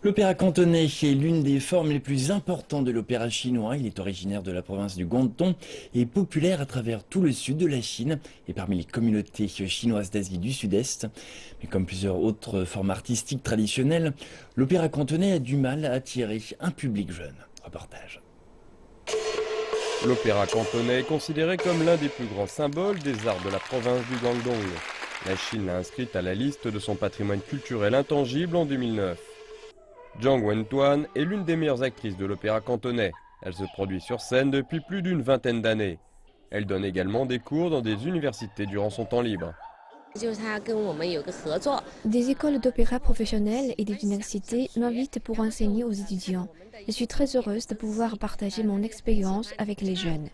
L'opéra cantonais est l'une des formes les plus importantes de l'opéra chinois. Il est originaire de la province du Guangdong et est populaire à travers tout le sud de la Chine et parmi les communautés chinoises d'Asie du Sud-Est. Mais comme plusieurs autres formes artistiques traditionnelles, l'opéra cantonais a du mal à attirer un public jeune. Reportage. L'opéra cantonais est considéré comme l'un des plus grands symboles des arts de la province du Guangdong. La Chine l'a inscrite à la liste de son patrimoine culturel intangible en 2009. Zhang Wentuan est l'une des meilleures actrices de l'opéra cantonais. Elle se produit sur scène depuis plus d'une vingtaine d'années. Elle donne également des cours dans des universités durant son temps libre. Des écoles d'opéra professionnelles et des universités m'invitent pour enseigner aux étudiants. Je suis très heureuse de pouvoir partager mon expérience avec les jeunes.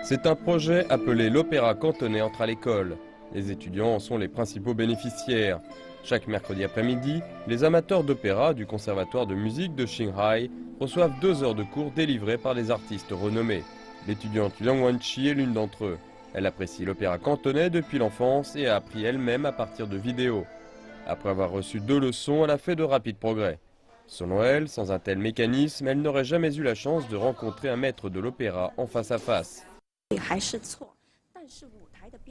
C'est un projet appelé l'opéra cantonais entre à l'école. Les étudiants en sont les principaux bénéficiaires. Chaque mercredi après-midi, les amateurs d'opéra du Conservatoire de musique de Qinghai reçoivent 2 heures de cours délivrés par des artistes renommés. L'étudiante Liang Wenqi est l'une d'entre eux. Elle apprécie l'opéra cantonais depuis l'enfance et a appris elle-même à partir de vidéos. Après avoir reçu 2 leçons, elle a fait de rapides progrès. Selon elle, sans un tel mécanisme, elle n'aurait jamais eu la chance de rencontrer un maître de l'opéra en face à face.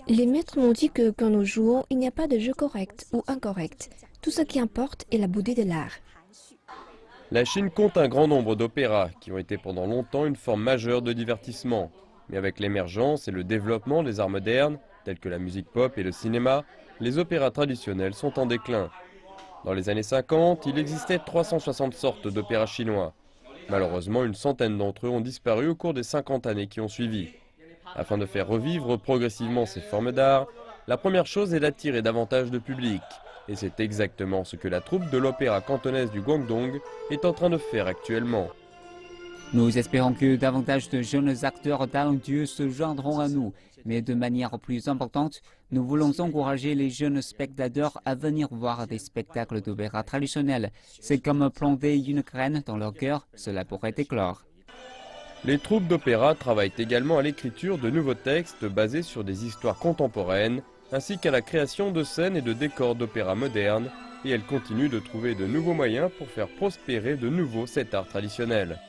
Les maîtres m'ont dit que quand nous jouons, il n'y a pas de jeu correct ou incorrect. Tout ce qui importe est la beauté de l'art. La Chine compte un grand nombre d'opéras qui ont été pendant longtemps une forme majeure de divertissement. Mais avec l'émergence et le développement des arts modernes, tels que la musique pop et le cinéma, les opéras traditionnels sont en déclin. Dans les années 50, il existait 360 sortes d'opéras chinois. Malheureusement, une centaine d'entre eux ont disparu au cours des 50 années qui ont suivi. Afin de faire revivre progressivement ces formes d'art, la première chose est d'attirer davantage de public. Et c'est exactement ce que la troupe de l'opéra cantonaise du Guangdong est en train de faire actuellement. Nous espérons que davantage de jeunes acteurs talentueux se joindront à nous, mais de manière plus importante, nous voulons encourager les jeunes spectateurs à venir voir des spectacles d'opéra traditionnels. C'est comme planter une graine dans leur cœur, cela pourrait éclore. Les troupes d'opéra travaillent également à l'écriture de nouveaux textes basés sur des histoires contemporaines, ainsi qu'à la création de scènes et de décors d'opéra modernes, et elles continuent de trouver de nouveaux moyens pour faire prospérer de nouveau cet art traditionnel.